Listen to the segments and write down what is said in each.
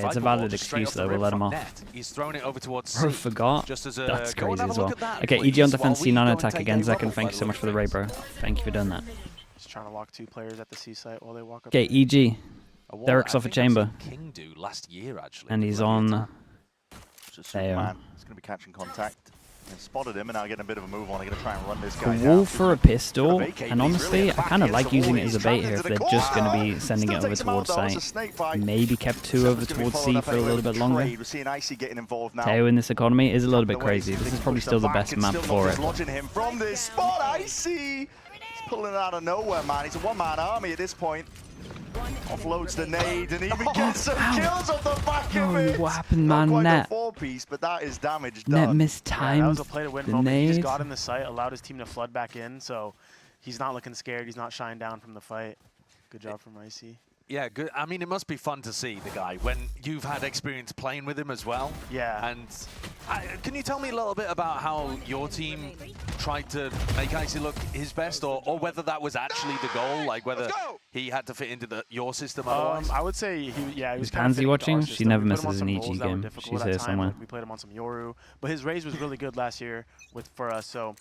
It's a valid excuse though. We'll let him off. He's thrown it over towards C. Bro, forgot. Just as That's go and crazy have a as look well. at that, Okay, please, EG on defense, while we C9 go and attack take again. a Zek, rubble thank you by so much for the raid, bro. Thank you for doing that. Just trying to lock 2 players at the C site while they walk up. Okay, EG. A Derek's off a chamber. King do last year, actually. And he's on. Just Superman. He's going to be catching contact. And spotted him, and now getting a bit of a move on. They're going to try and run this guy A wall down. for a pistol, and honestly, I kind of like using it as a bait here if they're just going to be sending it over towards site. Maybe kept 2 over towards C for a little bit longer. Teo in this economy is a little bit crazy. This is probably still the best map for it. Him from this spot, Icy! He's pulling it out of nowhere, man. He's a one-man army at this point. Offloads the nade and even gets some kills off the back of it. What happened, Not man? quite Net. a 4-piece, but that is damage Net done. mistimed. Yeah, that was a play to win the moment. He nade. just got in the site, allowed his team to flood back in, so he's not looking scared. He's not shying down from the fight. Good job from Icy. Yeah, good. I mean, it must be fun to see the guy when you've had experience playing with him as well. Yeah. And can you tell me a little bit about how your team tried to make Icy look his best, or whether that was actually the goal, like whether he had to fit into your system otherwise? I would say he was Is kind of Pansy fitting watching? into our She system. never We put him on misses some an roles EG that were game. difficult She's at here that time. somewhere. We played him on some Yoru, but his raise was really good last year for us. So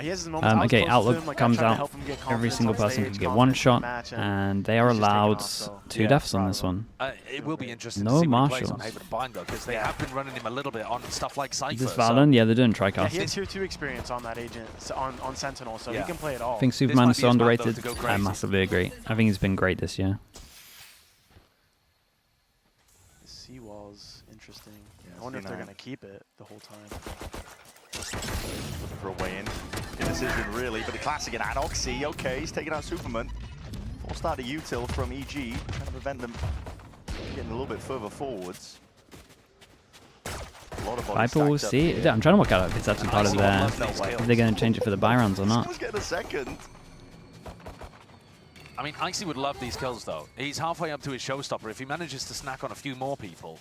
he has his moments. I was Okay, close to Outlook him, like, I comes tried to out. help him get Every confidence single on person stage, can get 1 confidence in the shot, match, and they are he's just taking allowed off, so 2 yeah, deaths on proud this of him. one. It will be interesting No to see what he plays on marshals. Haven and Binder, because they have been running him a little bit on stuff like Cypher. Is this Valen? Yeah, they're doing Yeah, Tricast. he has tier 2 experience on that agent, on Sentinel, so he can play it all. I think This Superman might is be so his map, though, underrated. to go I crazy. massively agree. I think he's been great this year. The seawall's interesting. Yeah, I wonder if they're C9. going to keep it the whole time. Looking for a way in. Indecision, really, but the classic in Anoxy. Okay, he's taking out Superman. Forced out a util from EG, trying to prevent them getting a little bit further forwards. A lot of bodies Viper will stacked up see. here. I'm trying to work out if it's actually part of their. If they're going to change it for the buy rounds or not. He's getting a second. I mean, Icy would love these kills, though. He's halfway up to his showstopper. If he manages to snack on a few more people,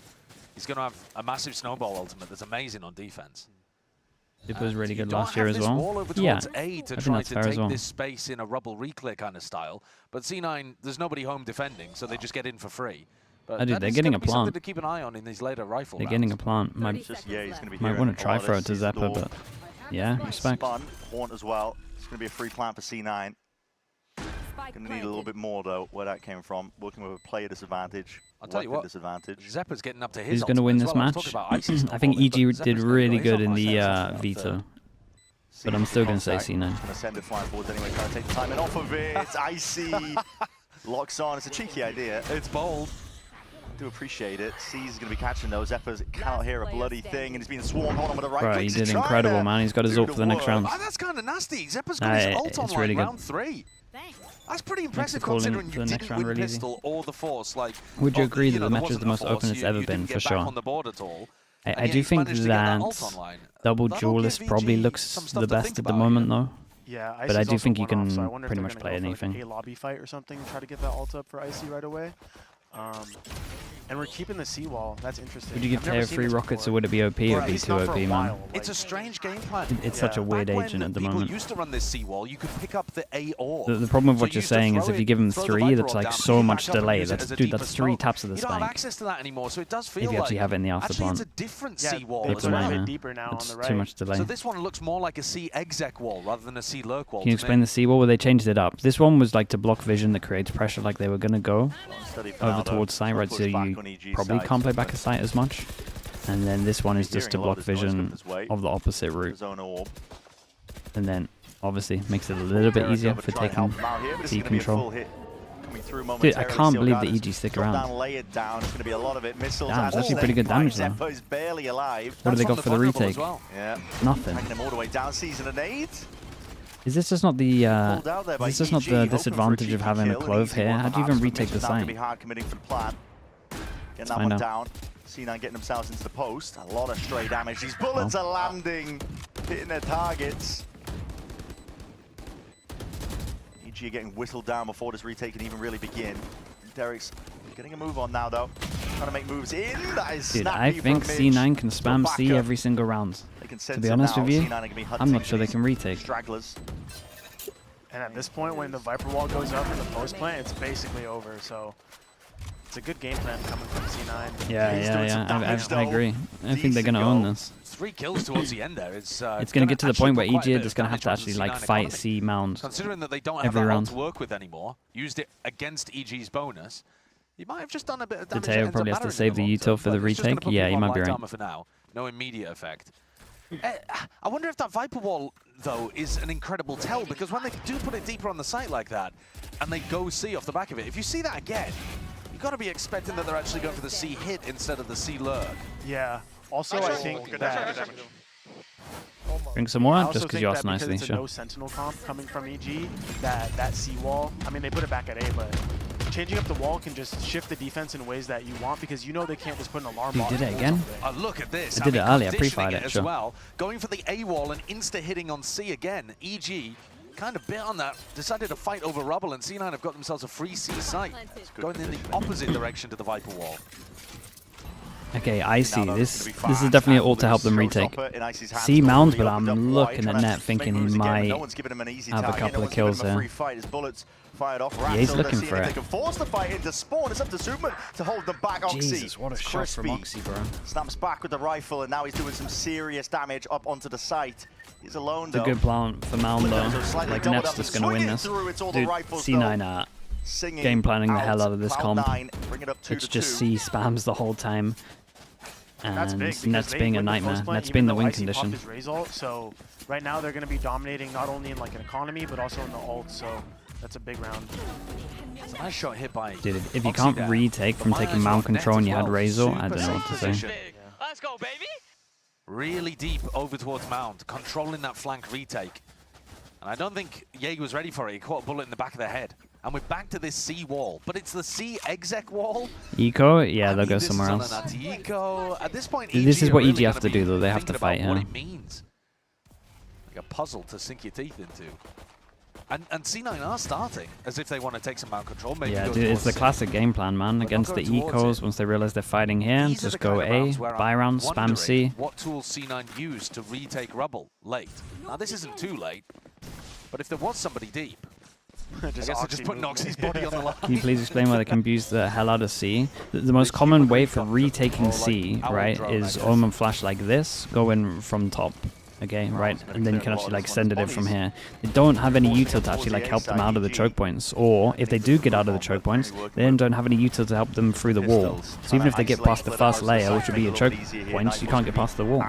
he's going to have a massive snowball ultimate that's amazing on defense. It was really You good don't last year have as this well. wall over Yeah, towards A I to think try that's to fair as take well. this space in a rubble reclear kind of style. But C9, there's nobody home defending, so they just get in for free. But I do, that they're is getting gonna a be something plant. to keep an eye on in these later rifle They're rounds. getting a plant. Might He's going to be want to try throw it to Zeppa, Zeppa, but yeah, respect. Spun, Haunt as well. It's going to be a free plant for C9. Going to need a little bit more, though, where that came from. Working with a player disadvantage. I'll tell you what, disadvantage. Zeppa's getting up to his Who's going to win this ultimate as match? well. I was talking about Icy's I think snowballing, EG but did Zeppa's gonna really go good his in ultimate. the veto, but I'm still going to say C9. Going to send it flying forwards anyway, trying to take the timing off of it. It's Icy. Locks on. It's a cheeky idea. It's bold. Do appreciate it. C's going to be catching those. Zeppa's cannot hear a bloody thing, and he's being swarmed. Hold on with the right Bro, click. he He's did trying incredible, to man. He's got his do ult for the next work. round. Oh, that's kind of nasty. Zeppa's got his ult on it's like really good. round 3. That's pretty Makes impressive the call in considering for you the next didn't round win really easy. pistol or the force. Like, Would you of agree that know, the there match is the wasn't a most force, open it's you ever didn't been, get for back sure? on the board at all. I And do yet think managed to get that ult online. double That'll duelist give probably EG looks some stuff the to best think at the about moment, here. though. Yeah, But I Icy's do also think you one off, can so I wonder if pretty they're much gonna play go for, like, anything. a lobby fight or something, try to get that ult up for Icy right away. And we're keeping the seawall. That's interesting. Would you give I've never Teo seen 3 this rockets, or before. would it be OP? It Or would at be least too not for OP, a man. while, It's a like- strange game plan. It's such a weird Back agent when at the people moment. used to run this seawall, you could pick up the A orb. The problem with So what you you're used to saying is throw if you it- give him throw the 3, Viper that's orb like down, so pick it much back up and delay. use it That's as a dude, deeper that's 3 smoke. taps of the You don't have spank. access to that anymore, so it does feel If you like actually have it in the after actually it's plant. a different Yeah, seawall they as put it a well. bit deeper now on It's the right. too much delay. So this one looks more like a C exec wall rather than a C lurk wall. Can you explain the seawall? Well, they changed it up. This one was like to block vision that creates pressure, like they were going to go over towards site, right? So you probably can't play back a site as much. And then this one is just to block vision of the opposite route. And then obviously makes it a little bit easier for taking C control. Dude, I can't believe the EG stick around. Damn, it's actually pretty good damage though. What do they got for the retake? Nothing. Is this just not the disadvantage of having a clove here? How do you even retake the site? Let's find out. down. C9 getting themselves into the post. A lot of stray damage. These bullets are landing, hitting their targets. EG are getting whistled down before this retake can even really begin. Derek's getting a move on now, though. Trying to make moves in. That is Dude, I think C9 can spam C every single round. To be honest with you, I'm not sure they can retake. Stragglers. And at this point, when the Viper wall goes up in the post plant, it's basically over. So It's a good game plan coming from C9. I agree. I think they're going to own this. 3 kills towards the end there. It's going to get to the point where EG are just going to have to actually like fight C Mound. Considering that they don't have a lot to work with anymore, used it against EG's bonus. You might have just done a bit of damage. Teo probably has to save the util for the retake. Yeah, you might be right. For now. No immediate effect. I wonder if that Viper Wall, though, is an incredible tell, because when they do put it deeper on the site like that, and they go C off the back of it, if you see that again, you've got to be expecting that they're actually going for the C hit instead of the C lurk. Yeah. Also, I think that... Bring some more, just because you asked nicely. Because it's a no Sentinel comp coming from EG, that C wall, I mean, they put it back at A, but changing up the wall can just shift the defense in ways that you want, because you know they can't just put an alarm bot. You did it again? Look at this. I did it earlier, pre-fired it, as well. Going for the A wall and insta-hitting on C again. EG kind of bit on that, decided to fight over rubble, and C9 have got themselves a free C site, going in the opposite direction to the Viper Wall. Okay, I see. This is definitely all to help them retake. C Mound, but I'm looking at Net thinking he might have a couple of kills here. Yeah, he's looking for it. Jesus, what a shot from Oxy, bro. Snaps back with the rifle, and now he's doing some serious damage up onto the site. He's alone, though. It's a good plan for Mound, though. Like, Net's just going to win this. Dude, C9 game planning the hell out of this comp. It's just C spams the whole time. And Net's being a nightmare. Net's being the win condition. So right now they're going to be dominating not only in like an economy, but also in the ult. So that's a big round. It's a nice shot hit by. Dude, if you can't retake from taking Mount control and you had Razor, I don't know what to say. Let's go, baby. Really deep over towards Mount, controlling that flank retake. And I don't think Jaeger was ready for it. He caught a bullet in the back of the head. And we're back to this C wall, but it's the C exec wall. Eco, yeah, they'll go somewhere else. At this point, this is what EG have to do, though. They have to fight him. What it means, like a puzzle to sink your teeth into. And C9 are starting as if they want to take some mount control. Maybe yeah, dude, it's the classic game plan, man. Against the ecos, once they realize they're fighting here, just go A, buy round, spam C. What tools C9 use to retake rubble late? Now this isn't too late, but if there was somebody deep. I guess they're just putting Oxy's body on the line. Can you please explain why they can abuse the hell out of C? The most common way for retaking C, right, is Omen flash like this, go in from top. Okay, right, and then you can actually like send it in from here. They don't have any util to actually like help them out of the choke points, or if they do get out of the choke points, they then don't have any util to help them through the wall. So even if they get past the first layer, which would be your choke points, you can't get past the wall.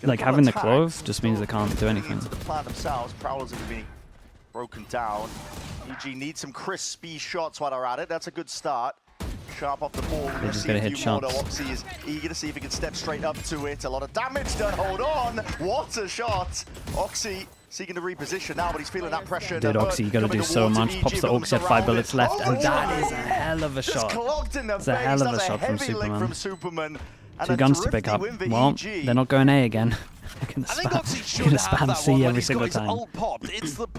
Like having the clove just means they can't do anything. The plan themselves, Prowlers have been broken down. EG needs some crispy shots while they're at it. That's a good start. Sharp off the ball. They're just gonna hit shots. Oxy is eager to see if he can step straight up to it. A lot of damage done. Hold on. What a shot. Oxy seeking to reposition now, but he's feeling that pressure. Dude, Oxy, you gotta do so much. Pops the Oxy at 5 bullets left, and that is a hell of a shot. It's a hell of a shot from Superman. 2 guns to pick up. Well, they're not going A again. They're gonna spam C every single time. But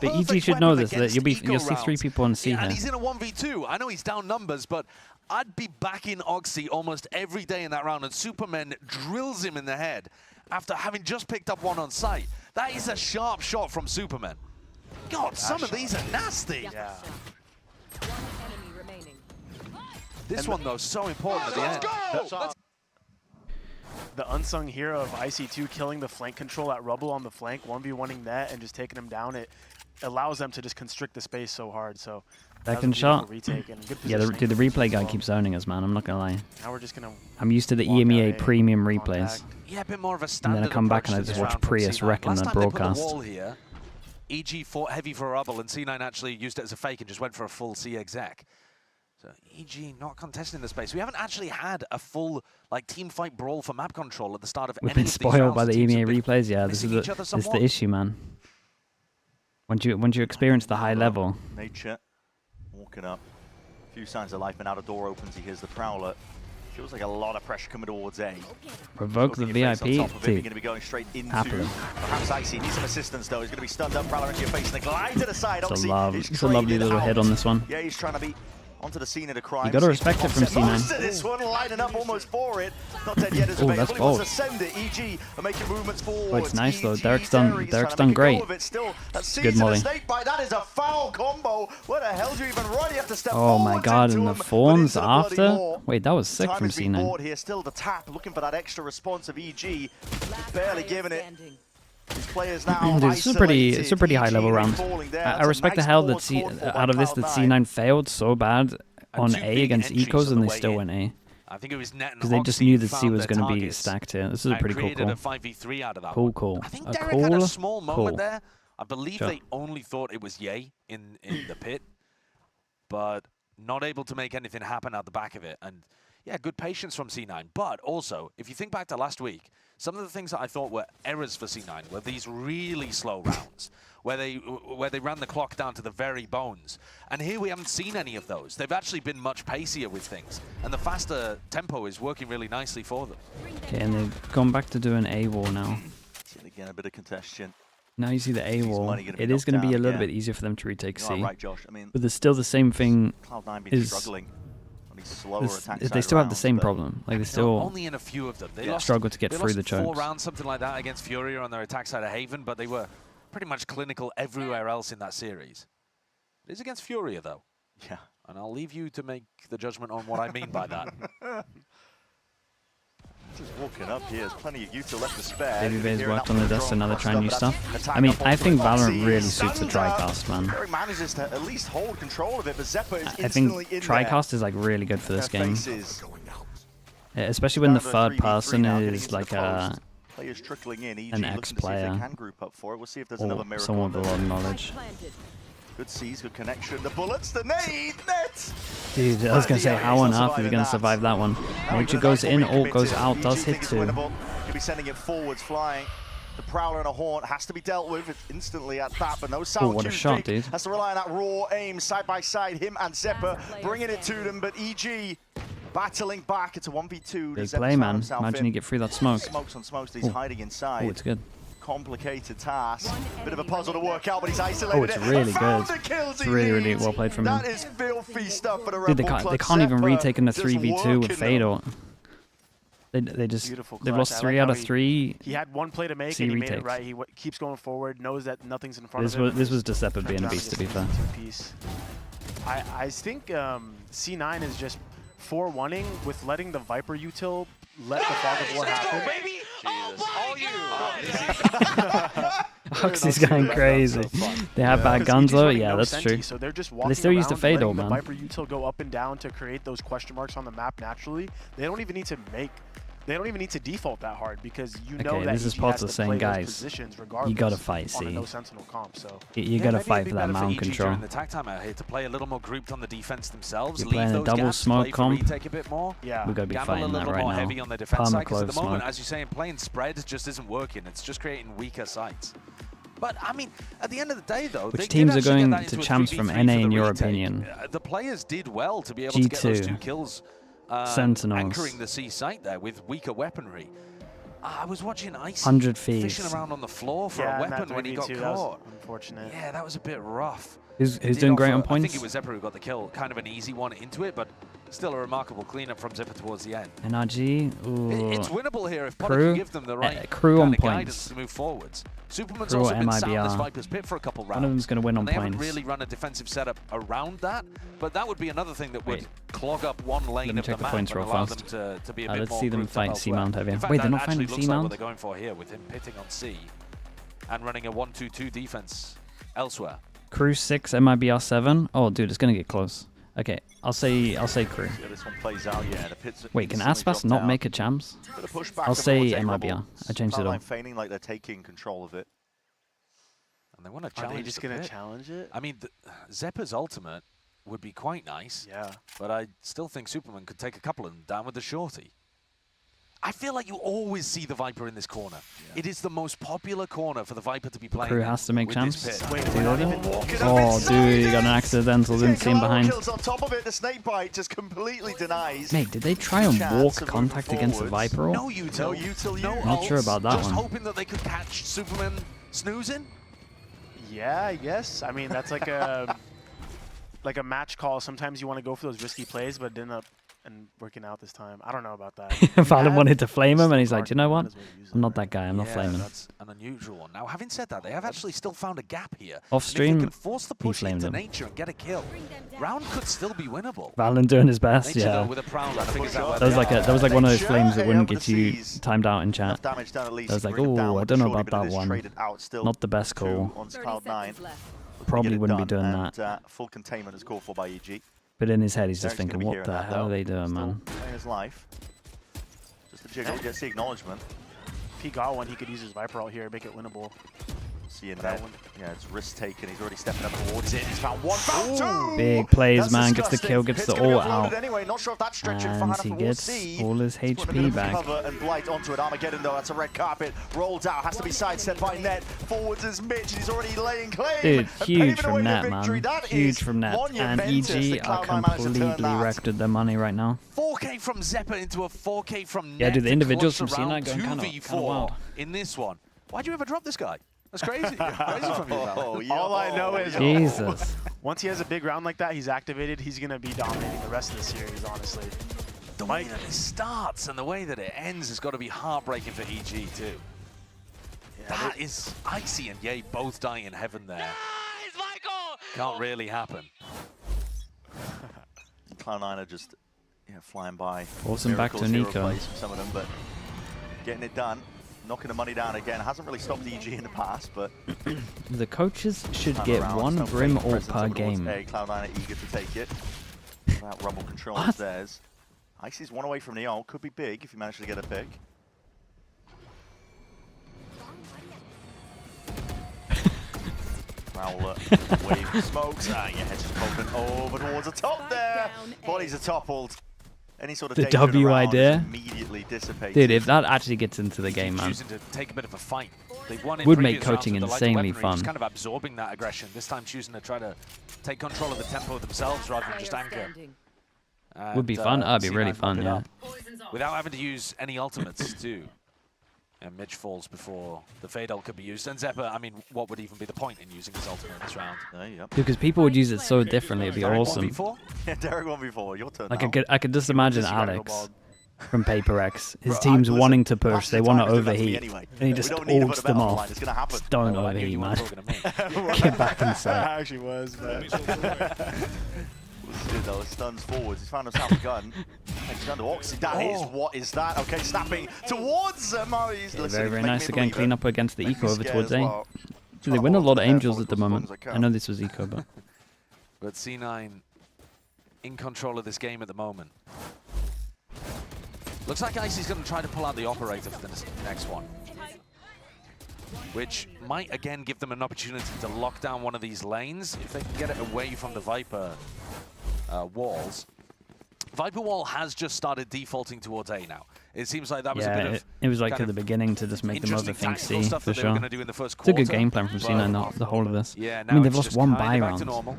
EG should know this, that you'll see 3 people on C here. And he's in a 1v2. I know he's down numbers, but I'd be backing Oxy almost every day in that round, and Superman drills him in the head after having just picked up 1 on site. That is a sharp shot from Superman. God, some of these are nasty. Yeah. This one, though, so important at the end. The unsung hero of IC2 killing the flank control at rubble on the flank, 1v1ing that and just taking him down, it allows them to just constrict the space so hard. So second shot. Retake and good yeah, the replay guy keeps owning us, man. I'm not gonna lie. Now we're just gonna. I'm used to the EMEA premium replays. Yeah, a bit more of a standard. And then I come back and I just watch Prius wrecking the broadcast. EG fought heavy for rubble, and C9 actually used it as a fake and just went for a full C exec. So EG not contesting the space. We haven't actually had a full like team fight brawl for map control at the start of. We've been spoiled by the EMEA replays. Yeah, this is the issue, man. Once you experience the high level. Nature walking up. A few signs of life, but now the door opens. He hears the Prowler. Feels like a lot of pressure coming towards A. Provoke the VIP. You're going to be going straight into. Perhaps Icy needs some assistance though. He's going to be stunned up. Prowler into your face and a glide to the side. It's a lovely little hit on this one. Yeah, he's trying to be onto the scene of the crime. You gotta respect it from C9. Most of this one lining up almost for it. Not dead yet as that's available. He bold. wants to send it. EG are making movements forward. Oh, it's nice though. EG Derek's Derry's done trying to great. make a go of it still. That Good molly. snake bite. That is a foul combo. Where the hell do you even run? You have to step Oh my god, and the Fawns after? Wait, that was sick Time from has been C9. bought here. Still the tap, looking for that extra response of EG. Barely giving it. These players now Dude, it's a pretty high level round. I respect the hell that out of this that C9 failed so bad on A against Ecos and they still went A. I think it was Net and Because they just knew that C was going to be stacked here. This is a pretty cool call. A 5v3 out of that Cool. I think A Derek had a cool small moment there. I believe Sure. they only thought it was Ye in the pit, but not able to make anything happen out the back of it. And yeah, good patience from C9. But also, if you think back to last week, some of the things that I thought were errors for C9 were these really slow rounds, where they ran the clock down to the very bones. And here we haven't seen any of those. They've actually been much pacier with things, and the faster tempo is working really nicely for them. Okay, and they've gone back to doing A wall now. Again, a bit of congestion. Now you see the A wall. It is going to be a little bit easier for them to retake C. Right, Josh. I mean, but there's still the same thing. Cloud9 been struggling. They still have the same problem. Like they still only in a few of them. They struggle to get through the chokes. 4 rounds, something like that, against Furia on their attack side of Haven, but they were pretty much clinical everywhere else in that series. It is against Furia, though. Yeah. And I'll leave you to make the judgment on what I mean by that. Just walking up here, there's plenty of util left to spare. Baby Bay's worked on the dust and now they're trying new stuff. I mean, I think Valorant really suits the Tricast, man. Derek manages to at least hold control of it, but Zeppa is I think instantly in Tricast is like really good for this game. faces. Yeah, especially when the third person is like players trickling in. EG an looking to see if they ex-player can group up for it. We'll see if there's another or miracle. someone with a lot of knowledge. Good C's, good connection. The bullets, the nade, net. Dude, I was going to say, how on earth are we going to survive that one? Nature goes in, ult goes out, does hit 2. He'll be sending it forwards, flying. The Prowler and a Haunt has to be dealt with instantly at that, but no sound. Oh, what a shot, dude. Has to rely on that raw aim, side by side, him and Zeppa bringing it to them, but EG battling back. It's a 1v2. Big play, man. Imagine you get through that smoke. Smokes on smokes, he's hiding inside. Oh, it's good. Complicated task. Bit of a puzzle to work out, but he's isolated. Oh, it's really good. It's really well played from him. That is filthy stuff for the Dude, they can't even retake in a 3v2 with Fatal. They've lost 3 out of 3. He had one play to make and he made it right. He keeps going forward, knows that nothing's in front of him. This was Deceppa being a beast, to be fair. I think C9 is just 4-1-ing with letting the Viper util let the Fog of War happen. Oxy's going crazy. They have bad guns though, yeah, that's true. So they're just they still use the Fatal, man. man. The Viper util go up and down to create those question marks on the map naturally. They don't even need to default that hard because you know that this is Potter saying, guys, you gotta fight C. No sentinel comp, so. You gotta fight for that mountain control. The attack time out here to play a little more grouped on the defense themselves. You're playing a double smoke comp. Take a bit more. Yeah. We gotta be fighting that right now. Heavy on the defense side, because at the smoke. moment, as you're saying, playing spread just isn't working. It's just creating weaker sites. But I mean, at the end of the day, though, which teams are going to champs from NA in your opinion? The players did well to be able to get those 2 kills. Sentinels. Anchoring the C site there with weaker weaponry. I was watching Icy 100 feeds. fishing around on the floor for a weapon when he got caught. Unfortunate. Yeah, that was a bit rough. Who's doing great on points? I think it was Zeppa who got the kill. Kind of an easy one into it, but still a remarkable cleanup from Zeppa towards the end. NRG, it's winnable here if Potter can give them the right Crew kind on of guidance points. to move forwards. Superman's Crew also been MIBR. sound this Viper's pit for a couple rounds. One of them's going to win on they points. Haven't really run a defensive setup around that, but that would be another thing that would clog up one lane of the map and allow them to be a bit let's more see them grouped fight up C-Mount elsewhere. heavy. In fact, Wait, they're that not fighting actually looks like C-Mount? what they're going for here with him pitting on C and running a 1-2-2 defense elsewhere. Crew 6, MIBR 7. Oh, dude, it's going to get close. Okay, I'll say Crew. Yeah, this one plays out, yeah. Wait, can Aspas not make a champs? I'll say MIBR. I changed it all. Feigning like they're taking control of it. And they want to challenge. Are they just going to challenge it? I mean, Zeppa's ultimate would be quite nice. Yeah. But I still think Superman could take a couple of them down with the shorty. I feel like you always see the Viper in this corner. Yeah. It is the most popular corner for the Viper to be playing. Crew has to make champs. Wait, oh, dude, you got an accidental. Didn't see him behind. On top of it, the snake bite just completely denies. Mate, did they try and walk contact against the Viper? No util. No Not sure about that just one. Hoping that they could catch Superman snoozing. Yeah, I guess. I mean, that's like a like a match call, sometimes you want to go for those risky plays, but it ended up working out this time. I don't know about that. Valen wanted to flame him, and he's like, do you know what? I'm not that guy. I'm not flaming. That's an unusual one. Now, having said that, they have actually still found a gap here. Off stream, they can force the push flamed into him. nature and get a kill. Round could still be winnable. Valen doing his best, Nature, yeah. though, with a prowler, figures out where That was they like are. that was like one of those flames that wouldn't able get to you seize timed out in chat. damage down at least. I was like, Bring it down oh, I with don't the know shorty, about but it that is one. traded out still. Not the best 2 call. on Cloud9. Probably Get it wouldn't be done, doing that. and, full containment is called for by EG. But in his head, he's just Derek's thinking, gonna be what hearing the that, hell though. are they doing, Still man? playing his life. Just a jiggle, gets the acknowledgement. If he got one, he could use his Viper out here, make it winnable. See in there. Yeah, it's risk taken. He's already stepping up towards it. He's found one, found two. Big plays, That's man. Gets the disgusting. kill, gets It's the gonna be ult offloaded out. Anyway. Not sure if that's stretching far And enough, he but we'll gets see. all his He's putting a bit HP of back. cover and blight onto it. Armageddon, though, that's a red carpet. Rolled out, has to be sidestepped by Net. Forwards is Mitch, and he's already laying claim. Dude, and huge paving from away the Net, victory. man. That Huge is from Net. And monumentous EG that are Cloud9 managed to turn completely that. wrecked with their money right now. 4K from Zeppa into a 4K from Net. Yeah, dude, the to individuals clutch from around Cena going kind of 2v4 wild. in this one. Why'd you ever drop this guy? That's crazy. Crazy from you, Val. All I know is Jesus. once he has a big round like that, he's activated, he's going to be dominating the rest of the series, honestly. The way that it starts and the way that it ends has got to be heartbreaking for EG too. Yeah, That is Icy and Ye both dying in heaven there. Can't really happen. Cloud9 are just flying by. Force him back to Miracles, hero Nico. plays from some of them, but getting it done. Knocking the money down again. Hasn't really stopped EG in the past, but The coaches should time get around, one no Brim fake ult presence per over towards game. A. Cloud9 are eager to take it. That Rumble control is What? theirs. Icy's one away from the ult. Could be big if he manages to get a pick. Prowler, wave of smokes. Yeah, just poking over towards the top there. Bodies are toppled. Any sort of The danger in the W round is idea? immediately dissipated. Dude, if that actually gets into the game, man. Choosing to take a bit of a fight. They've won in Would make previous rounds coaching with the lighter insanely weaponry, fun. Just kind of absorbing that aggression. This time choosing to try to take control of the tempo themselves rather than just anchor. Would be fun. That'd be really C9 fun, mopped it yeah. up without having to use any ultimates too. And Mitch falls before the fade ult could be used. And Zeppa, I mean, what would even be the point in using his ultimate in this round? Yep. Because people would use it so differently, it'd be awesome. 1v4? Yeah, Derek 1v4. Your turn Like now. I could just imagine This guy Alex snowballed. from Paper X. His Bro, team's listen, wanting to half push, the they want to time it's about to be overheat. anyway. And he We just don't need to put ults a them bet on the off. line. It's gonna happen. Just don't Oh, I knew overheat, you man. weren't talking to me. Get back I inside. actually was, but Good though, stuns forwards. He's found himself a gun. He's down to Oxy. That is, what is that? Okay, snapping towards him. Oh, he's Yeah, listening. very, very Make nice me again. believe Clean it. up against the Make me eco over scared towards as A. well. So they win a lot of Trying to hold angels the at the fun moment. as I can. I know this was eco, but But C9 in control of this game at the moment. Looks like Icy's going to try to pull out the operator for the next one. Which might again give them an opportunity to lock down one of these lanes if they can get it away from the Viper walls. Viper wall has just started defaulting towards A now. It seems like that was a bit yeah, of it was like kind at the of beginning to just make them interesting overthink tactical C, stuff for that they were sure. going to do in the first It's a quarter. good game plan from but- C9, the whole of this. Yeah, I mean, they've now it's lost just one kinda buy back to round. normal.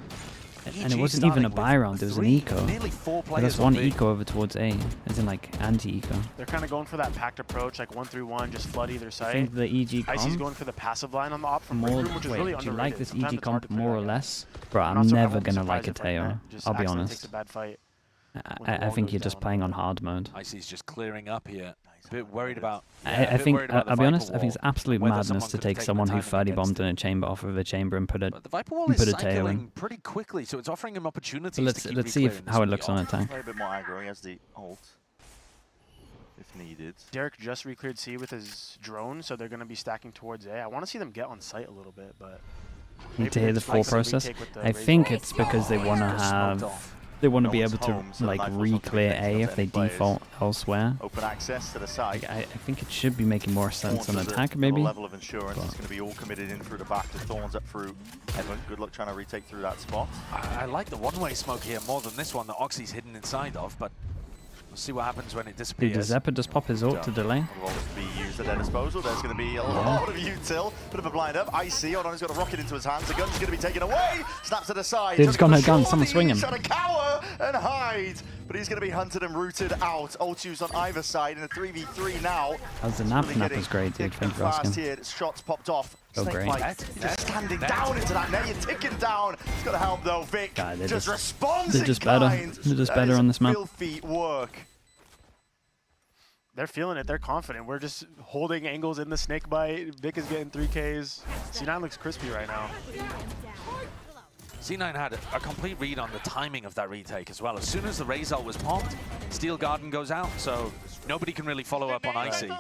And it EG wasn't even a starting buy with round, it was an three, eco. Nearly 4 But players that's on one B. eco over towards A, as in like anti-eco. they're kind of going for that packed approach, like 1-3-1, just flood either I side. think the EG Icy's comp, going for the passive line on the op from more, Red Room, which is wait, really do you underrated. like this Sometimes EG it's hard comp to play more or that guy. less? Bro, And I'm also, I never wouldn't be gonna like surprised a if, like, Teo, Net just I'll be accidentally honest. takes a bad fight. I think you're just playing on hard mode. Icy's just clearing up here. A bit worried about. I think, I'll be honest, I think it's absolutely absolute madness to take someone who 30 bombed in a chamber off of a chamber and put it. But the Viper wall and is put a tail in. cycling pretty quickly, so it's offering him opportunities. So let's to keep see reclearing how it this looks one on off. attack. Play a bit more aggro. He has the ult, if needed. Derek just recleared C with his drone, so they're going to be stacking towards A. I want to see them get on site a little bit, but Need to hear the it's full like some process. retake with the I Razor. think it's because they want to Just smoked have, off. they want to No be one's able to home, so the like knife was not gonna re-clear make A sense if to they any players. default elsewhere. Open access to the side. I think it should be making more sense on Thorns has attack, a maybe. level of insurance. It's going to be all committed in through the back to Thorns up through Heaven. Good luck trying to retake through that spot. I like the one-way smoke here more than this one that Oxy's hidden inside of, but we'll see what happens when it Dude, disappears. does Zeppa just pop his ult to delay? Will always be used at their disposal. There's going to be a lot of util. Bit of a blind up. Icy, hold on, he's got a rocket into his hands. The gun's going to be taken away. Snaps to the side. Dude, he's got no gun. Surely Someone swing him. He's trying to cower and hide. but he's going to be hunted and rooted out. Ulti's on either side in a 3v3 now. The nap was great, dude. Thank you for asking. Here. Shots popped off. Oh, great. Just standing down into that net. You're ticking down. It's got to help though. Vic just responds. They're just better. They're just better on this map. Filthy work. They're feeling it. They're confident. We're just holding angles in the snake bite. Vic is getting 3Ks. C9 looks crispy right now. C9 had a complete read on the timing of that retake as well. As soon as the Raze ult was popped, Steel Garden goes out, so nobody can really follow up on Icy.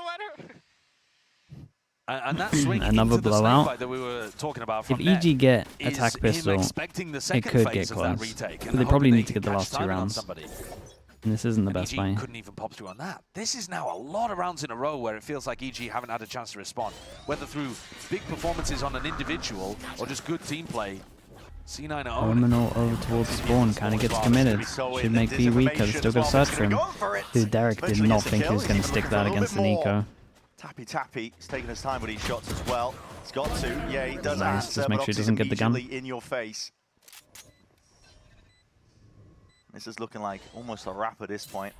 And that swing another into the blowout snake bite that we were talking about from if EG get attack pistol, it could get close. But they probably need to get the last 2 rounds. And this isn't the best EG way. Couldn't even pop through on that. This is now a lot of rounds in a row where it feels like EG haven't had a chance to respond, whether through big performances on an individual or just good team play. C9 are Omenal over towards spawn, kind of gets committed. Should make B weaker, still got to search for him. Dude, Derek did not think he was going to stick that against the Nico. Tappy, he's taking his time with these shots as well. He's got to, yeah, he does Nice, answer, just make but sure he doesn't get the gun. in your face. This is looking like almost a wrap at this point.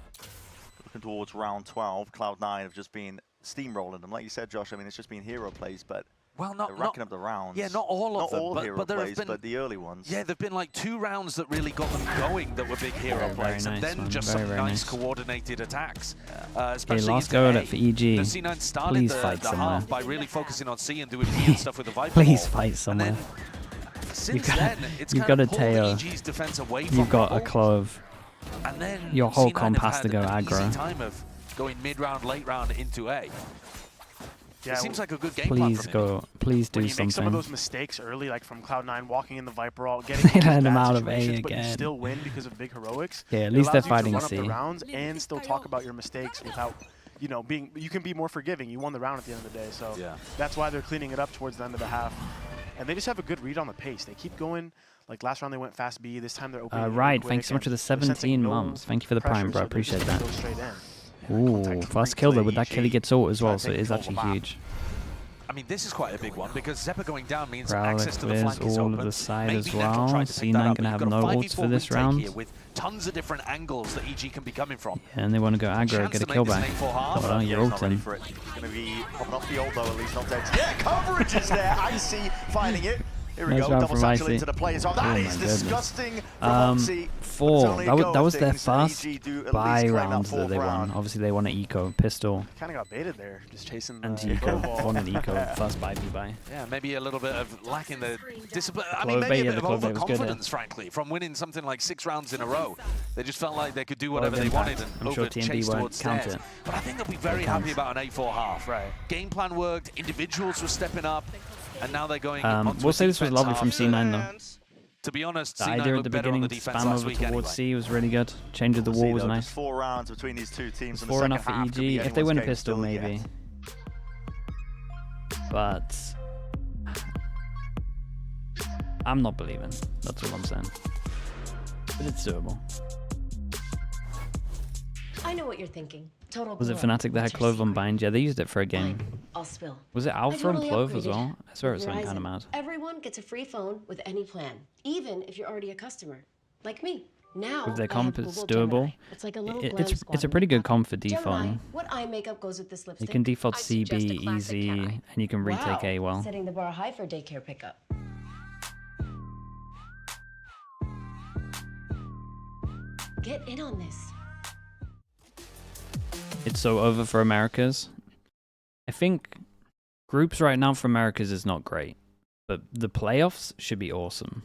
Looking towards round 12, Cloud9 have just been steamrolling them. Like you said, Josh, I mean, it's just been hero plays, but well, they're racking up the rounds. Yeah, not all of them, all hero but there plays, have been, but the early ones. Yeah, there've been like 2 rounds that really got them going that were big hero plays, and then just some nice coordinated attacks. Okay, last go at it for EG. The C9 started Please the fight somewhere. half by really focusing on C and doing B and stuff with the Viper. Please fight somewhere. Since then, it's you've kind got of a pulled Teo. EG's defense away from You've got a Rebel. Clove. And then your whole C9 comp have has to go had an aggro. easy time of going mid-round, late round into A. Yeah, it seems like a good game plan Please from go. Please do when you something. make some of those mistakes early, like from Cloud9 walking in the Viper ult, getting They let into him bad out of A situations, but you again. still win because of big heroics. Yeah, at it least they're allows you to fighting run up C. the rounds and still talk about your mistakes without, you know, being. You can be more forgiving. You won the round at the end of the day, so that's why they're cleaning it up towards the end of the half. And they just have a good read on the pace. They keep going. Like last round they went fast B. This time they're opening. Right, thanks so much for the 17 mums. Thank you for the prime, bro. Appreciate that. Ooh, first kill though. With that kill he gets ult as well, so it is actually huge. I mean, this is quite a big one because Zeppa going down means Prowler access to the flank is all open. of the side Maybe as Neutral well. tried to pick C9 that up, gonna have but no you've got a ults for 5v4 this retake round. here with tons of different angles that EG can be coming from. Yeah, and they want to go aggro, get a kill back. Oh, you're ulting. He's going to be popping off the ult though, at least not dead. Yeah, coverage is there. Icy finding it. Here we go, double satchel into the play as well. That is disgusting from Oxy. 4. That was their first buy rounds that they won. Obviously they won an eco pistol. Kind of got baited there, just chasing the Anti-eco, won an eco, first buy buy. Yeah, maybe a little bit of lacking the discipline. I Clove mean, maybe bait, a bit yeah, of the Clove bait was good, overconfidence, frankly, from winning something like 6 rounds in a row. They just felt like they could do Lot of whatever they wanted impact. and I'm sure over TNB chase won't towards count theirs. it. But I think they'll be very happy about an A4 half. Right. Game plan worked, individuals were stepping up, and now they're going We'll say this was lovely from C9 though. To be honest, The C9 idea at looked the better on beginning, the defense spam last over week towards anyway. C was really good. Change of the wall was nice. 4 rounds between these two teams. 4 enough for EG. If they win a pistol, maybe. But I'm not believing. That's all I'm saying. But it's doable. I know what you're thinking. Total Was it blow. Fnatic that had Clove on bind? Yeah, they used it for a game. Fine, I'll spill. Was it Alpha and totally Clove as upgraded. well? I swear it was something Verizon, kind of mad. Everyone gets a free phone with any plan, even if you're already a customer, like me. Now With their I comp, have it's Google Gemini. doable. It's like a little It's a pretty good comp for Gemini, defaulting. what eye makeup goes with this You lipstick? can default I suggest a CB classic easy, cat eye. and you can retake A well. Setting the bar high for daycare pickup. Get in on this. It's so over for Americas. I think groups right now for Americas is not great, but the playoffs should be awesome.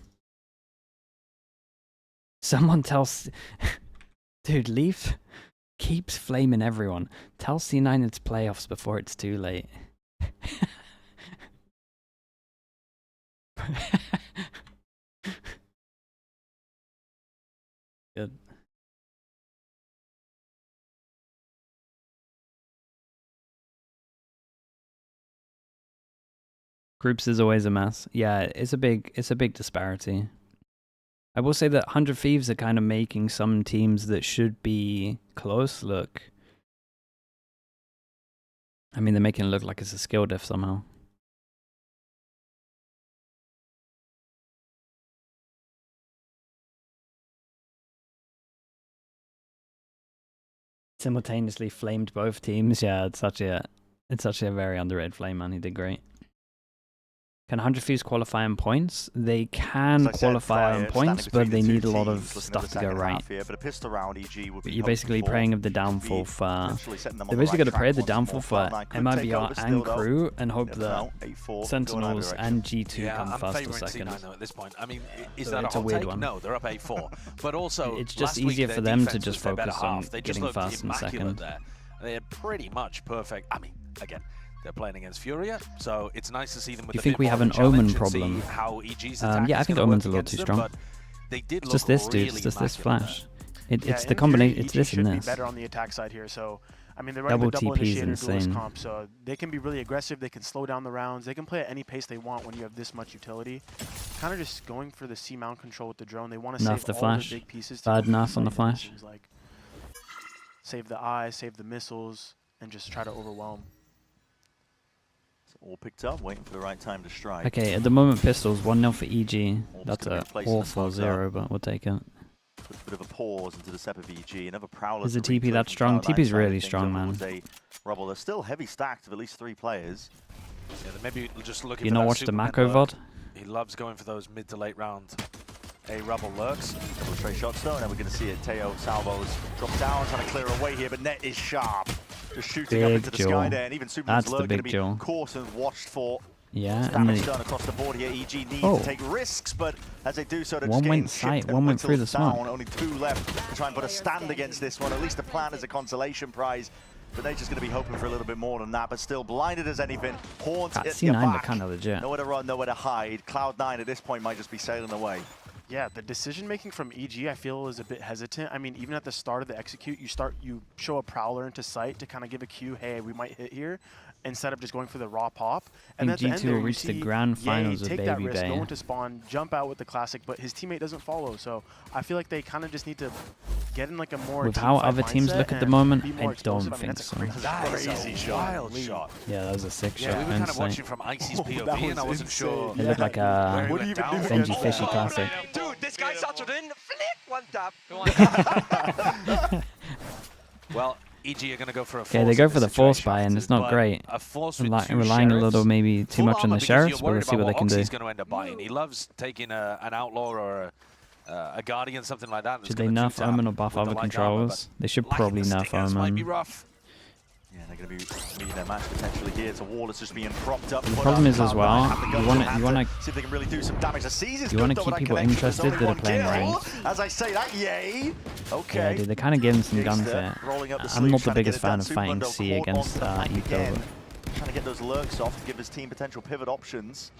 Someone tells... Dude, Leaf keeps flaming everyone. Tell C9 it's playoffs before it's too late. Good. Groups is always a mess. Yeah, it's a big disparity. I will say that 100 Thieves are kind of making some teams that should be close look. I mean, they're making it look like it's a skill diff somehow. Simultaneously flamed both teams. Yeah, it's such a very underrated flame, man. He did great. Can 100 Thieves qualify on points? They can qualify on points, but they need a lot of stuff to go right. But you're basically praying of the downfall for... They're basically going to pray the downfall for MIBR and Crew and hope that Sentinels and G2 come first or second. At this point. I mean, is that a weird one? No, they're up 8-4. But also, it's just easier for them to just focus on getting first and second. They're pretty much perfect. I mean, again, they're playing against Furia, so it's nice to see them with Do you think we have an Omen problem? Yeah, I think Omen's a little too strong. It's just this, dude. It's just this flash. It's the combination. It's this and this. Be better on the attack side here. So, I mean, they're running the double initiator duelist comp, so they can be really aggressive. They can slow down the rounds. They can play at any pace they want when you have this much utility. Kind of just going for the C mount control with the drone. They want to save the all flash. the big pieces. Bad enough on the flash. Like, save the eyes, save the missiles, and just try to overwhelm. All picked up, waiting for the right time to strike. Okay, at the moment, pistols 1-0 for EG. That's a awful 0, but we'll take it. Put a bit of a pause into the step of EG. Another Prowler. Is the TP that strong? TP's really strong, man. Rubble. They're still heavy stacked of at least 3 players. Yeah, maybe just looking. You not watch the Mako VOD? He loves going for those mid to late round. A Rubble lurks. Double stray shots though, and then we're going to see it. Teo Salvos drop down, trying to clear away here, but Net is sharp. Just shooting up into the sky there, and even Superman's lurk going to be caught and watched for. Yeah, and damage done across the board here. EG needs to take risks, but as they do so, they're just getting shipped. One went through the smoke. Only 2 left to try and put a stand against this one. At least the plan is a consolation prize. But they're just going to be hoping for a little bit more than that. But still blinded as anything. Haunt at your back. Kind of legit. Nowhere to run, nowhere to hide. Cloud9 at this point might just be sailing away. Yeah, the decision-making from EG, I feel, is a bit hesitant. I mean, even at the start of the execute, you show a Prowler into sight to kind of give a cue, hey, we might hit here, instead of just going for the raw pop. And I think G2 will reach the grand finals with take that risk, go into spawn, jump out with the classic, but his teammate doesn't follow. So I feel like they kind of just need to get in like a more with how other teams look at the moment, I don't think so. That's a crazy wild shot. Yeah, that was a sick shot. We were kind of watching from Icy's POV, and I wasn't sure. It looked like a Benji Fishy classic. Dude, this guy started in, flick, one tap. Well, EG are going to go for a force. Okay, they go for the force buy, and it's not great. Relying a little, maybe too much on the sheriffs, but we'll see what they can do. He's going to end up buying. He loves taking an outlaw or a guardian, something like that. Should they nerf Omen or buff other controls? They should probably nerf Omen. Might be rough. Yeah, they're going to be meeting their match potentially here. It's a wall that's just being propped up. The problem is as well, you want to see if they can really do some damage. You want to keep people interested that are playing ranked. As I say that, yay. Okay. Yeah, dude, they're kind of giving some guns there. I'm not the biggest fan of fighting C against Eco. Trying to get those lurks off to give his team potential pivot options.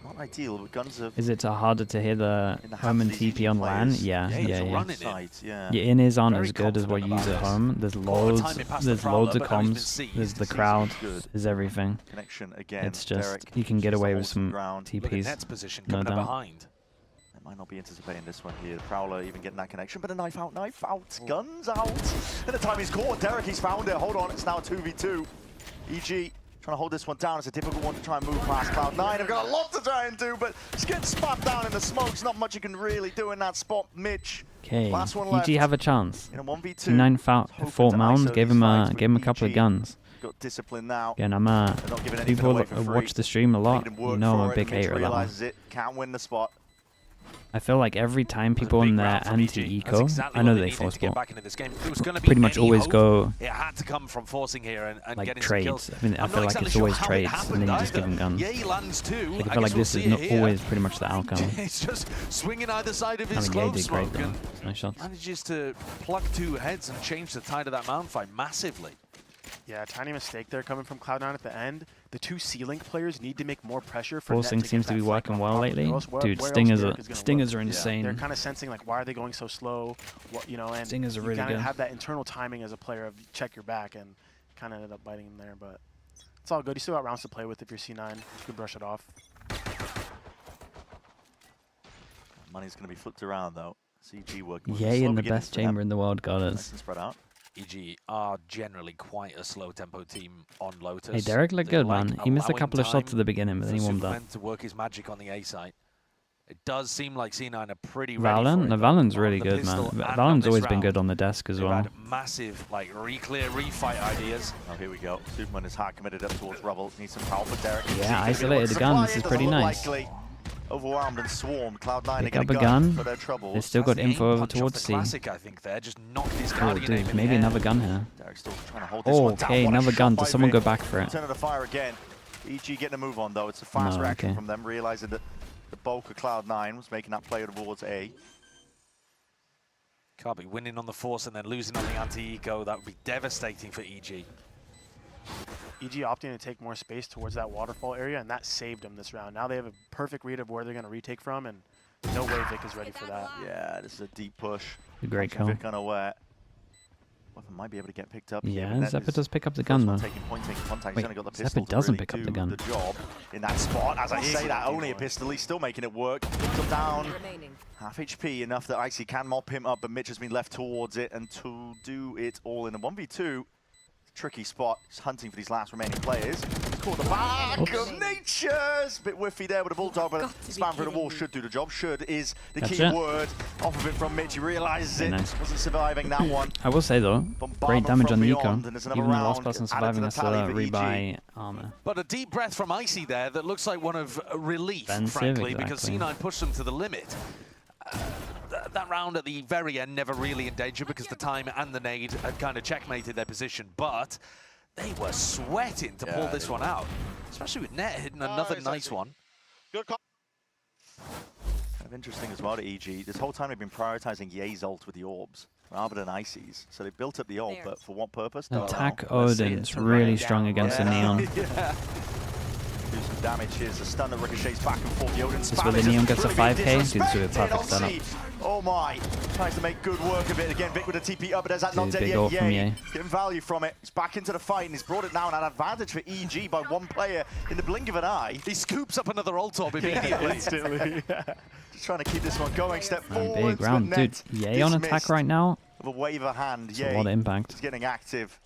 Not ideal, but guns are... Is it harder to hear the home and TP on LAN? Yeah. Your in-ears aren't as good as what you use at home. There's loads of comms. There's the crowd. There's everything. It's just, you can get away with some TPs. No doubt. They might not be anticipating this one here. Prowler even getting that connection, but a knife out, guns out. And the time he's caught. Derek, he's found it. Hold on, it's now 2v2. EG trying to hold this one down. It's a difficult one to try and move past Cloud9. They've got a lot to try and do, but it's getting spat down in the smokes. Not much you can really do in that spot, Mitch. Okay, last one left. EG have a chance. In a 1v2. 9 Fort Mound, gave him a couple of guns. Got discipline now. Again, people watch the stream a lot. You know I'm a big hater of that one. Can't win the spot. I feel like every time people in their anti-eco, I know they force ball, pretty much always go like trades. I feel like it's always trades, and then you just give them guns. Like, I feel like this is not always pretty much the outcome. It's just swinging either side of his Ye did great though. Nice shots. Manages to pluck 2 heads and change the tide of that mountain fight massively. Yeah, tiny mistake there coming from Cloud9 at the end. The 2 C-Link players need to make more pressure for Forcing seems to be working well lately. Dude, Stingers are insane. They're kind of sensing like, why are they going so slow? What, and Stingers are really good. You have that internal timing as a player of check your back, and kind of ended up biting him there. But it's all good. You still got rounds to play with if you're C9. You can brush it off. Money's going to be flipped around though. CG working. Yay, in the best chamber in the world got us. Spread out. EG are generally quite a slow tempo team on Lotus. Hey, Derek looked good, man. He missed a couple of shots at the beginning, but then he warmed up. To work his magic on the A site. It does seem like C9 are pretty ready for Valen? it. No, Valen's really good, man. Valen's always been good on the desk as well. Had massive, like, re-clear, refight ideas. Oh, here we go. Superman is hard committed up towards Rubble. Needs some power for Derek. Yeah, isolated the gun. This is pretty nice. Overwhelmed and swarmed. Cloud9 Pick are up a going gun. for their troubles. They still got info over towards C. Classic, I think, there. Just knocked his Oh, Guardian aim dude, in maybe the air. another gun here. Derek's still trying to hold this one down. Okay, What a another shot gun. by Does someone Vic. go back for it? Turn of the fire again. EG getting a move on, though. It's a fast reaction okay. from them, realizing that the bulk of Cloud9 was making that play towards A. Can't be winning on the Force and then losing on the anti-eco. That would be devastating for EG. EG opting to take more space towards that waterfall area, and that saved them this round. Now they have a perfect read of where they're going to retake from, and no way Vic is ready for that. Yeah, this is a deep push. A great kill. Vic unaware. Weapon might be able to get picked up. Yeah, here, Zephyr does pick up the gun, though. Taking contact. Wait, He's only got the Zephyr pistol to doesn't really pick up do the gun. the job in that spot. As I say that, only a pistol. He's still making it work. Come down. Half HP, enough that Icy can mop him up, but Mitch has been left towards it, and to do it all in a 1v2. Tricky spot. He's hunting for these last remaining players. He's caught the back of Nature's. Bit whiffy there with a bulldog, but spam through the wall should do the job. Should is the key word. Off of it from Mitch. He realizes it. Nice. Wasn't surviving that one. I will say, though, great damage on the eco. Even the last person surviving has to rebuy armor. But a deep breath from Icy there that looks like one of relief, Defensive, frankly, because exactly. C9 pushed them to the limit. That round at the very end never really in danger because the time and the nade had kind of checkmated their position, but they were sweating to pull this one out, especially with Net hitting another nice one. Good call. Kind of interesting as well to EG. This whole time they've been prioritizing Ye's ult with the orbs rather than Icy's. So they built up the ult, but for what purpose? Attack Odin's really strong against the Neon. Do some damage. Here's a stun that ricochets back and forth. The Odin This is where the Neon gets a 5k. Dude's with a perfect setup. Oh my. Tries to make good work of it. Again, Vic with a TP up, but there's that not dead yet. Ye. Getting value from it. He's back into the fight, and he's brought it down. An advantage for EG by one player in the blink of an eye. He scoops up another ult orb immediately. Instantly. Just trying to keep this one going. Step forward. Big round. Dude, Ye on attack right now. Of a wave of hand. It's a lot of impact. He's getting active.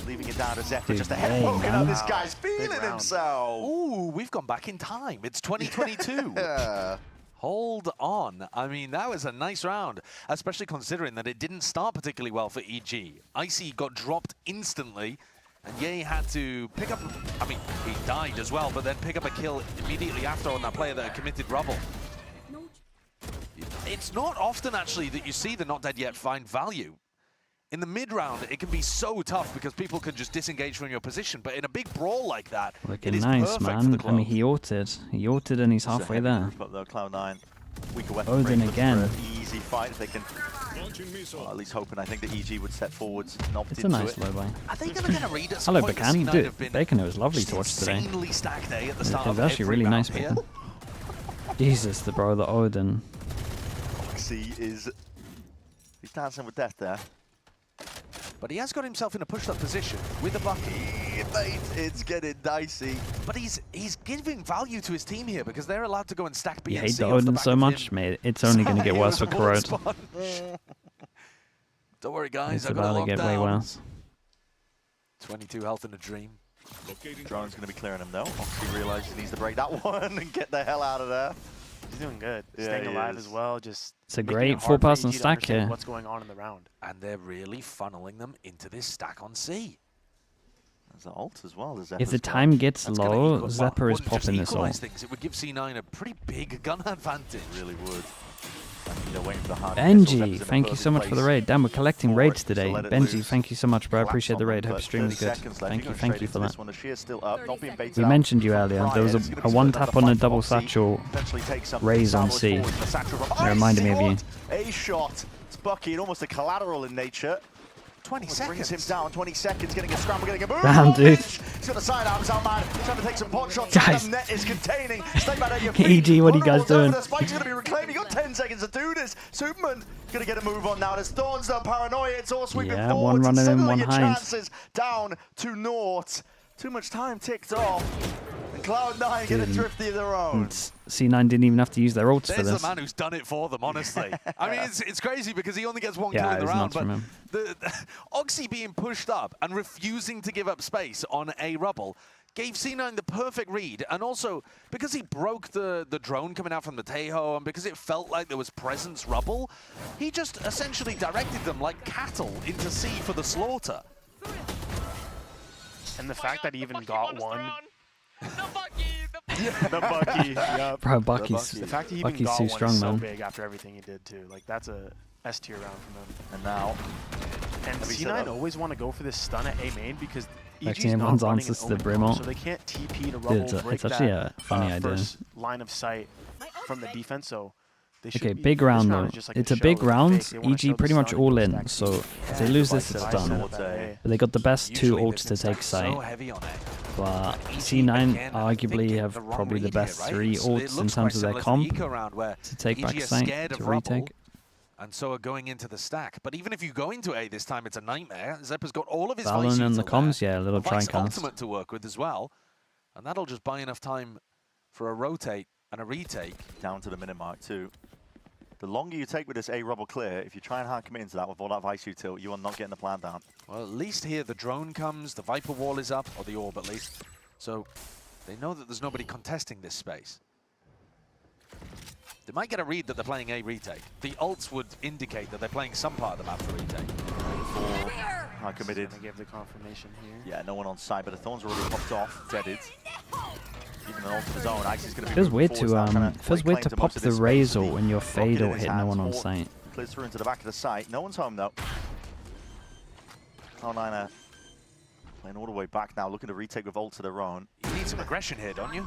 Leaving it down to Zephyr. Dude, Just a head poking up. This guy's feeling round. himself. Ooh, we've gone back in time. It's 2022. Yeah. Hold on. I mean, that was a nice round, especially considering that it didn't start particularly well for EG. Icy got dropped instantly, and Ye had to pick up, I mean, he died as well, but then pick up a kill immediately after on that player that had committed Rubble. It's not often, actually, that you see the Not Dead Yet find value. In the mid-round, it can be so tough because people can just disengage from your position, but in a big brawl like that, Looking it is nice, perfect for the man. club. I mean, he ulted. He ulted and he's halfway there. But though Cloud9, weaker weapon Odin break, again. for an easy fight if they can. Well, at least hoping, I think that EG would step forwards and opt It's a into nice it. low buy. Are they going to get a read at some Hello, point? Bacan. C9 Dude, have been Bacon, it was lovely to watch just today. insanely stacked day at the start It was of actually every really nice, round here. Bacon. Jesus, the bro, the Odin. Oxy is. He's dancing with death there. But he has got himself in a pushed-up position with a bucket. It's getting dicey. But he's giving value to his team here because they're allowed to go and stack B You and hate C the off Odin back so of much, him. mate. It's only going to get worse for Corrode. Don't worry, guys. It's I've got it about to locked get way down. worse. 22 health in a dream. Drone's going to be clearing him though. Oxy realizes he needs to break that one and get the hell out of there. He's doing good. Yeah, Staying he alive is. as well. Just It's a making great it hard for four-person EG to stack understand here. What's going on in the round? And they're really funneling them into this stack on C. There's the ult as well. If the time gets That's gonna low, equal- Zephyr is wouldn't just popping this equalize ult. things. It would give C9 a pretty big gun advantage. It really would. They're waiting for the hard Benji, thank you so much for the raid. Damn, we're collecting raids today. let it Benji, loose. thank you so much, bro. I appreciate the raid. Collapse on Hope them, stream is but good. 30 seconds left. Thank You're you, going thank you straight for into that. this one. The shear's still up, not being baited We out mentioned you from earlier. Prior. There was It's gonna a be one split tap another on a fight double from Oxy. satchel Potentially take something. raise on Salvos C. forward for satchel from That reminded me of you. Icy. A shot. It's Bucky and almost a collateral in nature. 20 Brings seconds. him down. 20 seconds. Getting a scramble. Getting a boom. Damn, dude. He's got the side arms out, man. Trying to take some pot shots. Guys. The net is containing. Stay back at your feet. EG, what are you guys doing? The spike's going to be reclaimed. You got 10 seconds to do this. Superman going to get a move on now. There's Thorns, no paranoia. It's all sweeping Yeah, forward. one running in, Suddenly one your hind. chances down to naught. Too much time ticked off. And Cloud9 get a Dude. thrifty of their own. C9 didn't even have to use their ults for There's this. the man who's done it for them, honestly. I mean, it's crazy because he only gets one Yeah, kill in it the was round, nuts but from him. the Oxy being pushed up and refusing to give up space on a Rubble gave C9 the perfect read, and also because he broke the drone coming out from the Tejo, and because it felt like there was presence rubble, he just essentially directed them like cattle into C for the slaughter. And the fact that he even got one. The Bucky! The Bucky, yep. Bro, Bucky's The fact he even Bucky's got too one strong, is so man. big after everything he did too. Like that's a S tier round from him. And now, And C9 always want to go for this stun at A main because EG's Actually, not one's running answers an to the omen Brimmo. so they can't TP to Dude, rubble, break it's actually that a funny idea. first line of sight from the defense. So they should Okay, be, big this round round though. is just like It's a a big show, like round. fake. They wanna show EG the pretty much stun all and go in, stack so C. if they lose this, Side it's setup done. at A. But they got the best two Usually ults they've to been take stacked so site. heavy on it. But EG C9 again, arguably thinking have the wrong probably the read here, best right? 3 So it ults in looks terms of quite their similar to the comp Eco round where to take back EG are site, scared to of rubble, retake. and so are going into the stack. But even if you go into A this time, it's a nightmare. Zeppa's got all of his Valen Vice and the util comms, there, yeah, a little a Vice tricast. ultimate to work with as well. And that'll just buy enough time for a rotate and a retake. down to the minute mark too. The longer you take with this A rubble clear, if you try and hard commit into that with all that Vice util, you are not getting the plan down. Well, at least here the drone comes, the Viper wall is up, or the orb at least. So they know that there's nobody contesting this space. They might get a read that they're playing A retake. The ults would indicate that they're playing some part of the map for retake. Hard committed. Gonna give the confirmation here. Yeah, no one on site, but the thorns already popped off, deaded. Even an ult of his own, Ice is going to be Feels weird moving to forwards now, trying feels lay weird claim to most pop of the this space Razor with the when your rocket fade in ult his hit no hands. one on Or site. clears through into the back of the site. No one's home though. Cloud9 playing all the way back now, looking to retake with ult to their own. You need some aggression here, don't you?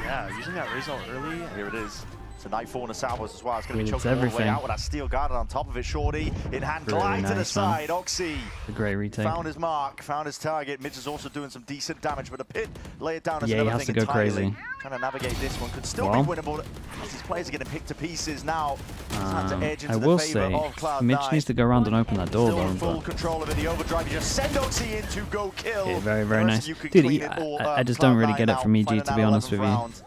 Yeah, using that Razor early. Here it is. It's a Nightfall and a Salvos as well. It's going to be It's choking all the way everything. out with that steel guard on top of it. Shorty in hand, Really glide to the nice, man. side. Oxy A great retake. found his mark, found his target. Midge is also doing some decent damage, but the pit lay it down as Yeah, he another has thing to go entirely. crazy. Trying to navigate this one. Could still Well. be winnable. As these players are getting picked to pieces now. It's had to edge into I the will favor say, of Cloud9. Mitch needs to go around and open that door Still though. in full But control of it. The overdrive. You just send Oxy in to go kill. yeah, very, The very rest nice. of you could Dude, clean it all I up. just don't really Cloud9 get it now from EG, finding to that be honest with 11th you. round.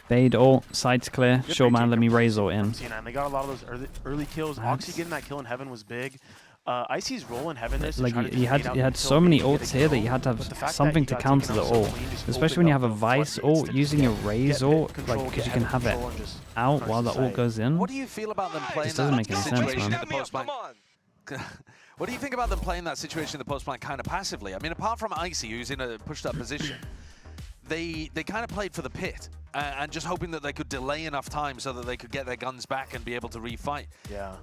fade ult, side's clear. Good Sure, man, retake let me from Razor in. C9. They got a lot of those early kills. Oxy getting that kill in heaven was big. Icy's role in heaven is to Like try to you had fade out you had until so many they get a ults here that kill, you had to but the fact have that something he to got counter taken the out so ult. clean just Especially when you have opened a up the Vice floodgates ult, to using your get Razor, pit control, like, because get you can heaven have it control, and just out crush while the the ult site. goes in. What do you feel about them playing Just doesn't that make any sense, situation man. in the post Come plan? on. What do you think about them playing that situation in the post plan kind of passively? I mean, apart from Icy, who's in a pushed up position, they kind of played for the pit and just hoping that they could delay enough time so that they could get their guns back and be able to refight. Yeah.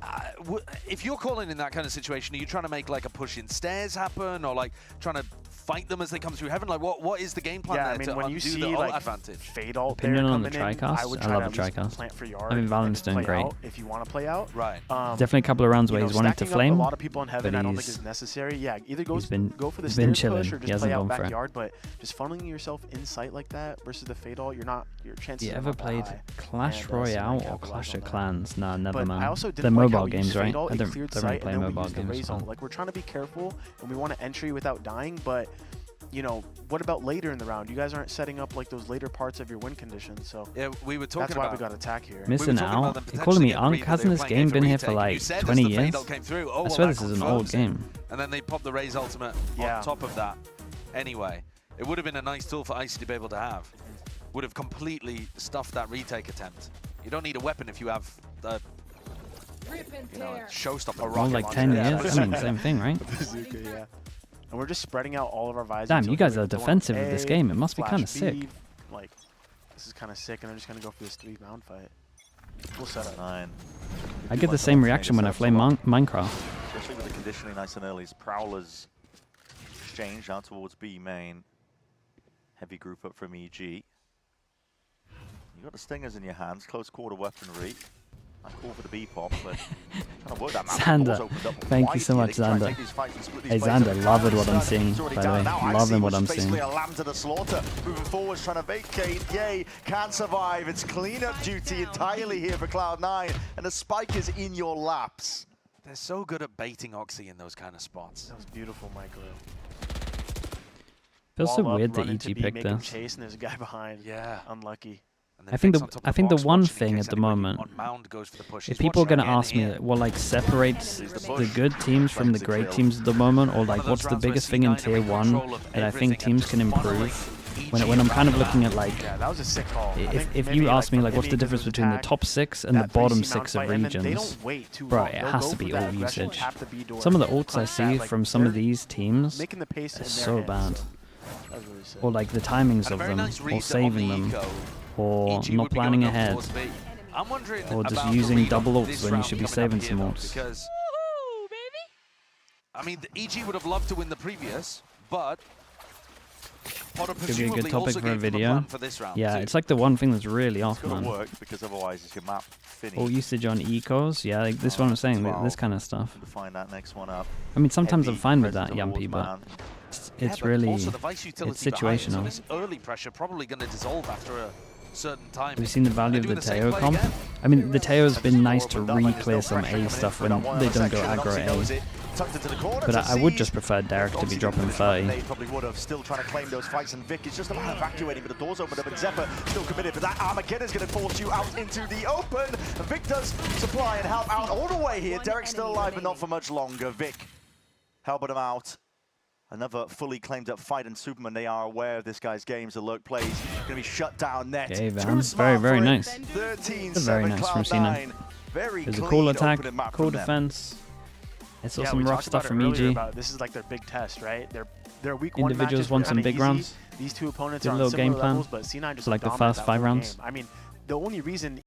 If you're calling in that kind of situation, are you trying to make like a push in stairs happen, or like trying to fight them as they come through heaven? Like what is the game plan Yeah, there I mean, to when you undo see the ult like advantage? fade ult Opinion there on the coming in, tricast? I would I try love to the at least tricast. plant for yard. I mean, Valen's and doing play great. out if you want to play out. Right. Definitely a couple of rounds where You he's know, wanting to stacking up flame. a lot of people in heaven, but I don't think he's- is necessary. Yeah, either go been- for the he's been stairs chilling. push or He just hasn't play out gone for it. backyard. But just funneling yourself in sight like that versus the fade ult, your chances. You are ever not that played high. Clash And, Royale Sonic or capitalized Clash on of that. Clans? Nah, never, But man. I also They're didn't like how mobile we games, used right? fade ult, I it don't cleared really sight, play and then we mobile used the games. raise so- ult. Like we're trying to be careful and we want to entry without dying, but you know, what about later in the round? You guys aren't setting up like those later parts of your win conditions, so Yeah, we were talking that's why about we got attack here. Missing talking about out. them You're calling me potentially Unk? agreed that Hasn't they were this playing game for been here for retake, and like you said as 20 the fade years? ult came through, I well, swear that this is an old confirms it. game. And then they popped the Raze ultimate Yeah. on top of that. Anyway, it would have been a nice tool for Icy to be able to have. Would have completely stuffed that retake attempt. You don't need a weapon if you have the showstopper Well, rocket like launcher. 10 Yeah. years. I mean, same thing, right? Bazooka, yeah. And we're just spreading out all of our visors. Damn, so you guys we're are going defensive with this A, game. It must be flash kind of sick. B, Like, this is kind of sick, and they're just gonna go for this 3-round fight. We'll set up. 9. I get the same reaction when I play Minecraft. Especially with the conditioning nice and early. It's Prowler's exchange down towards B main. Heavy group up from EG. You got the stingers in your hands, close quarter weaponry. I call for the B pop, but trying to work that map. Xander, thank you so much, Xander. Hey, Xander, loving what I'm seeing, by the way. Loving what I'm seeing. Basically a lamb to the slaughter. Moving forwards, trying to vacate. Yay, can't survive. It's cleanup duty entirely here for Cloud9, and the spike is in your laps. They're so good at baiting Oxy in those kind of spots. That was beautiful, micro. Feels so Wall up, weird that run into EG B, picked make him this. chase, and there's a guy behind. Yeah. Unlucky. And then I think Fix the- on top I of think the box one watching in thing case at the anybody moment, on Mound goes for the push. If He's people are watching going to again ask me here. what like separates Here's the the push. good teams from the great teams at the moment, or like One of what's those the rounds where biggest thing in C9 are tier in 1 control of that I everything think and teams just can funneling improve when I'm kind of looking at like, Yeah, that was a sick call. if you ask me like what's the difference between the top 6 and the bottom 6 of regions, bro, it has to be ult usage. Some of the ults I see from some of these teams are so bad. Or like the timings of them, or saving them, or not planning ahead, or just using double ults when you should be saving some ults. Because, I mean, the EG would have loved to win the previous, but Could be a good topic for a video. Yeah, it's like the one thing that's really off, man. Work because otherwise is your map finished. All usage on ecos, yeah, like this is what I'm saying, this kind of stuff. To find that next one up. I mean, sometimes I'm fine with that, Yumpy, but it's really, also the Vice utility it's situational. So this early pressure probably going to dissolve after a certain time. We've seen the value of the Teo comp. I mean, the Teo's been nice to re-clear some A stuff when they don't go aggro A. But I would just prefer Derek to be dropping 30. They probably would have, still trying to claim those fights, and Vic is just about evacuating, but the door's opened up, and Zephyr still committed, but that Armageddon's going to force you out into the open. Vic does supply and help out all the way here. Derek's still alive, but not for much longer. Vic helping him out. Another fully claimed up fight, and Superman, they are aware of this guy's games. The lurk plays going to be shut down net. Okay, Van. Very, very nice. 13, very nice from Cena. There's a cool attack, cool defense. It's also some rough stuff from EG. This is like their big test, right? Their week 1 Individuals want some big rounds. These two opponents Good are on little similar game plan. levels, but C9 just So like the dominant first that 5 whole rounds. game. I mean, the only reason